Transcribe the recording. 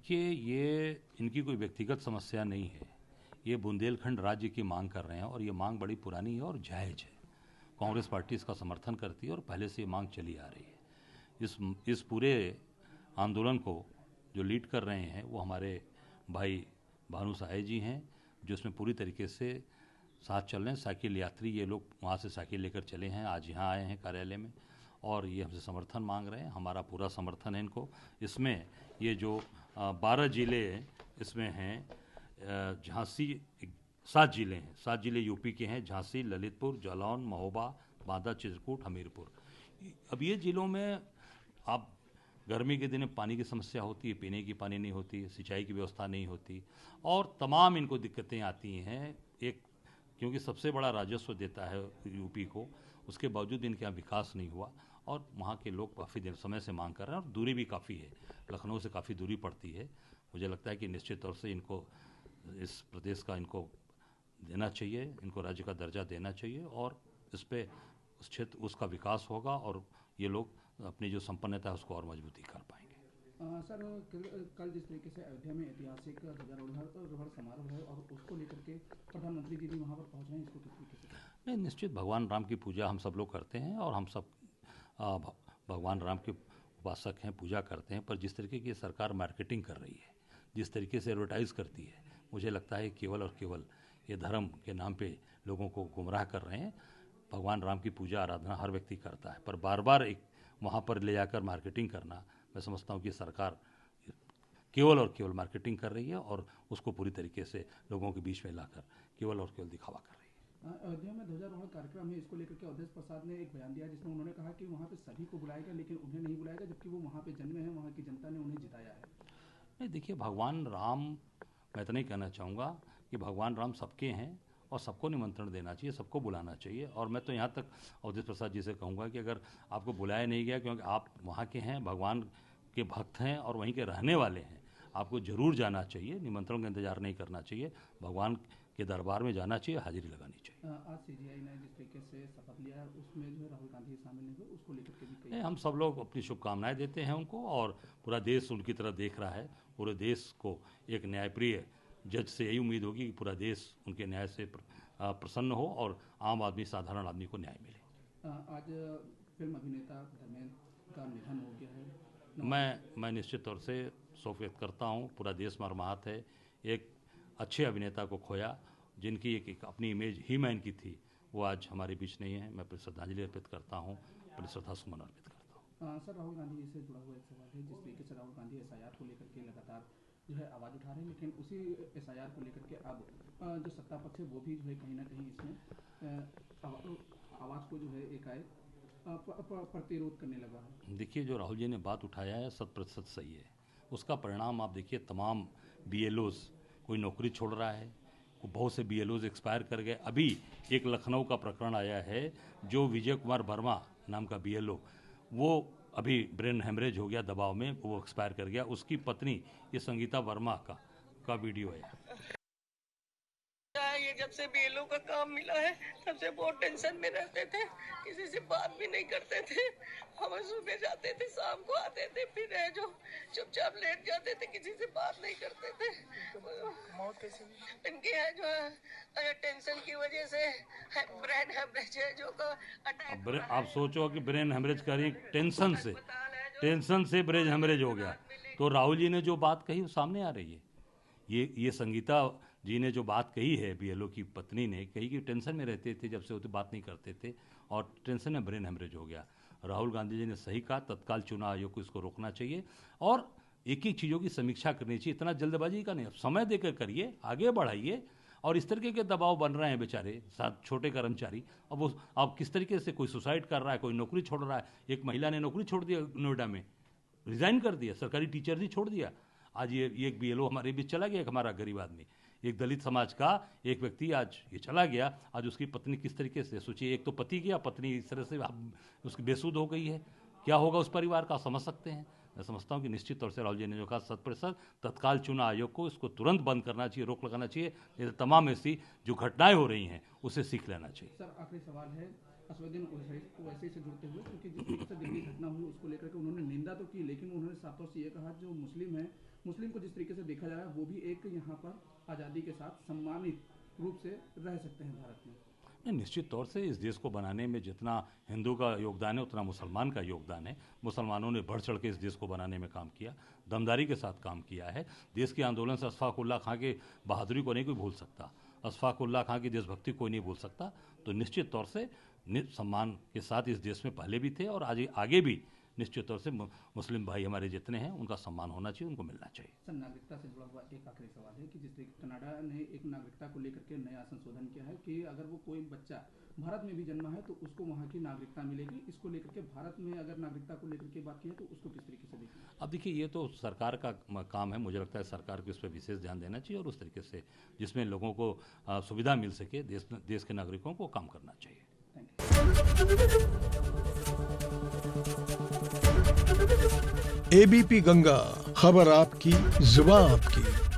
देखिए, ये इनकी कोई व्यक्तिगत समस्या नहीं है। ये बुंदेलखंड राज्य की मांग कर रहे हैं और ये मांग बड़ी पुरानी है और जायज़ है। कांग्रेस पार्टी इसका समर्थन करती है और पहले से ये मांग चली आ रही है। इस पूरे आंदोलन को जो लीड कर रहे हैं वो हमारे भाई भानु साय जी हैं, जो इसमें पूरी तरीके से साथ चल रहे हैं। साइकिल यात्री ये लोग वहाँ से साइकिल लेकर चले हैं, आज यहाँ आए हैं कार्यालय में और ये हमसे समर्थन मांग रहे हैं। हमारा पूरा समर्थन है इनको। इसमें ये जो 12 ज़िले इसमें हैं, झांसी 7 ज़िले हैं, 7 ज़िले यूपी के हैं, झांसी, ललितपुर, जालौन, महोबा, बांदा, चित्रकूट, हमीरपुर। अब ये ज़िलों में आप गर्मी के दिन में पानी की समस्या होती है, पीने की पानी नहीं होती, सिंचाई की व्यवस्था नहीं होती और तमाम इनको दिक्कतें आती हैं। एक क्योंकि सबसे बड़ा राजस्व देता है यूपी को, उसके बावजूद इनके यहाँ विकास नहीं हुआ और वहाँ के लोग काफ़ी देर समय से मांग कर रहे हैं और दूरी भी काफ़ी है, लखनऊ से काफ़ी दूरी पड़ती है। मुझे लगता है कि निश्चित तौर से इनको इस प्रदेश का इनको देना चाहिए, इनको राज्य का दर्जा देना चाहिए और इस पर उस क्षेत्र उसका विकास होगा और ये लोग अपनी जो संपन्नता है उसको और मजबूती कर पाएंगे। सर, कल जिस तरीके से अयोध्या में ऐतिहासिक ध्वजारोहण समारोह है और उसको लेकर के प्रधानमंत्री जी भी वहाँ पर पहुँच रहे हैं, इसको किस तरीके से? नहीं, निश्चित भगवान राम की पूजा हम सब लोग करते हैं और हम सब भगवान राम के उपासक हैं, पूजा करते हैं, पर जिस तरीके की सरकार मार्केटिंग कर रही है, जिस तरीके से एडवर्टाइज़ करती है, मुझे लगता है केवल और केवल ये धर्म के नाम पे लोगों को गुमराह कर रहे हैं। भगवान राम की पूजा आराधना हर व्यक्ति करता है, पर बार बार एक वहाँ पर ले जाकर मार्केटिंग करना, मैं समझता हूँ कि सरकार केवल और केवल मार्केटिंग कर रही है और उसको पूरी तरीके से लोगों के बीच में लाकर केवल और केवल दिखावा कर रही है। अयोध्या में ध्वजारोहण कार्यक्रम है, इसको लेकर के अवधेश प्रसाद ने एक बयान दिया जिसमें उन्होंने कहा कि वहाँ पे सभी को बुलाएगा लेकिन उन्हें नहीं बुलाएगा, जबकि वो वहाँ पे जन्मे हैं, वहाँ की जनता ने उन्हें जिताया है। नहीं, देखिए, भगवान राम, मैं इतना ही कहना चाहूँगा कि भगवान राम सबके हैं और सबको निमंत्रण देना चाहिए, सबको बुलाना चाहिए। और मैं तो यहाँ तक अवधेश प्रसाद जी से कहूँगा कि अगर आपको बुलाया नहीं गया क्योंकि आप वहाँ के हैं, भगवान के भक्त हैं और वहीं के रहने वाले हैं, आपको ज़रूर जाना चाहिए, निमंत्रण का इंतजार नहीं करना चाहिए, भगवान के दरबार में जाना चाहिए, हाजिरी लगानी चाहिए। आज सीजीआई ने जिस तरीके से शपथ लिया है उसमें जो है राहुल गांधी शामिल नहीं हुए, उसको लेकर के भी नहीं, हम सब लोग अपनी शुभकामनाएं देते हैं उनको और पूरा देश उनकी तरफ देख रहा है। पूरे देश को एक न्यायप्रिय जज से यही उम्मीद होगी कि पूरा देश उनके न्याय से प्रसन्न हो और आम आदमी, साधारण आदमी को न्याय मिले। आज फिल्म अभिनेता धर्मेंद्र का निधन हो गया है। मैं निश्चित तौर से शोक व्यक्त करता हूँ। पूरा देश मर्माहत है। एक अच्छे अभिनेता को खोया, जिनकी एक अपनी इमेज ही मैन की थी, वो आज हमारे बीच नहीं है। मैं अपनी श्रद्धांजलि अर्पित करता हूँ, अपनी श्रद्धा सुमन अर्पित करता हूँ। सर, राहुल गांधी जी से जुड़ा हुआ एक सवाल है। जिस तरीके से राहुल गांधी एसआईआर को लेकर के लगातार जो है आवाज़ उठा रहे हैं, लेकिन उसी एसआईआर को लेकर के अब जो सत्ता पक्ष है वो भी जो है कहीं ना कहीं इसमें आवाज़ को जो है एकाएक प्रतिरोध करने लगा है। देखिए, जो राहुल जी ने बात उठाया है 100% सही है। उसका परिणाम आप देखिए, तमाम BLOs कोई नौकरी छोड़ रहा है, बहुत से BLOs एक्सपायर कर गए। अभी एक लखनऊ का प्रकरण आया है, जो विजय कुमार वर्मा नाम का BLO, वो अभी ब्रेन हेमरेज हो गया दबाव में, वो एक्सपायर कर गया। उसकी पत्नी ये संगीता वर्मा का वीडियो है। ये जब से BLO का काम मिला है तब से बहुत टेंशन में रहते थे, किसी से बात भी नहीं करते थे। हम सुबह जाते थे, शाम को आते थे, फिर है जो चुपचाप लेट जाते थे, किसी से बात नहीं करते थे। मौत कैसे हुई? इनके है जो टेंशन की वजह से ब्रेन हेमरेज है जो अटैक। आप सोचो कि ब्रेन हेमरेज करी टेंशन से ब्रेन हेमरेज हो गया। तो राहुल जी ने जो बात कही वो सामने आ रही है। ये संगीता जी ने जो बात कही है, BLO की पत्नी ने कही कि टेंशन में रहते थे, जब से होते बात नहीं करते थे और टेंशन में ब्रेन हेमरेज हो गया। राहुल गांधी जी ने सही कहा, तत्काल चुनाव आयोग को इसको रोकना चाहिए और एक एक चीज़ों की समीक्षा करनी चाहिए। इतना जल्दबाजी का नहीं, समय देकर करिए, आगे बढ़ाइए। और इस तरीके के दबाव बन रहे हैं बेचारे साथ छोटे कर्मचारी। अब किस तरीके से कोई सुसाइड कर रहा है, कोई नौकरी छोड़ रहा है। एक महिला ने नौकरी छोड़ दिया, नोएडा में रिजाइन कर दिया, सरकारी टीचर ही छोड़ दिया। आज ये एक BLO हमारे बीच चला गया, एक हमारा गरीब आदमी, एक दलित समाज का एक व्यक्ति आज ये चला गया। आज उसकी पत्नी किस तरीके से, सोचिए, एक तो पति गया, पत्नी इस तरह से उसकी बेसुध हो गई है। क्या होगा उस परिवार का, समझ सकते हैं। मैं समझता हूँ कि निश्चित तौर से राहुल जी ने जो कहा 100% तत्काल चुनाव आयोग को इसको तुरंत बंद करना चाहिए, रोक लगाना चाहिए। ये तमाम ऐसी जो घटनाएं हो रही हैं उसे सीख लेना चाहिए। सर, आखिरी सवाल है असदुद्दीन ओवैसी से जुड़ते हुए, क्योंकि जिस तरीके से दिल्ली घटना हुई उसको लेकर के उन्होंने निंदा तो की, लेकिन उन्होंने साफ तौर से ये कहा जो मुस्लिम है मुस्लिम को जिस तरीके से देखा जा रहा है वो भी एक यहाँ पर आज़ादी के साथ सम्मानित रूप से रह सकते हैं भारत में। नहीं, निश्चित तौर से इस देश को बनाने में जितना हिंदू का योगदान है उतना मुसलमान का योगदान है। मुसलमानों ने बढ़ चढ़ के इस देश को बनाने में काम किया, दमदारी के साथ काम किया है। देश के आंदोलन से अशफाक उल्लाह खां के बहादुरी को नहीं कोई भूल सकता, अशफाक उल्लाह खां की देशभक्ति कोई नहीं भूल सकता। तो निश्चित तौर से सम्मान के साथ इस देश में पहले भी थे और आगे भी निश्चित तौर से मुस्लिम भाई हमारे जितने हैं उनका सम्मान होना चाहिए, उनको मिलना चाहिए। सर, नागरिकता से जुड़ा हुआ एक आखिरी सवाल है कि जिस तरीके कनाडा ने एक नागरिकता को लेकर के नया संशोधन किया है कि अगर वो कोई बच्चा भारत में भी जन्मा है तो उसको वहाँ की नागरिकता मिलेगी। इसको लेकर के भारत में अगर नागरिकता को लेकर के बात की है तो उसको किस तरीके से देखिए? अब देखिए, ये तो सरकार का काम है। मुझे लगता है सरकार को इस पर विशेष ध्यान देना चाहिए और उस तरीके से जिसमें लोगों को सुविधा मिल सके, देश के नागरिकों को काम करना चाहिए। एबीपी गंगा, खबर आपकी, जुबान आपकी।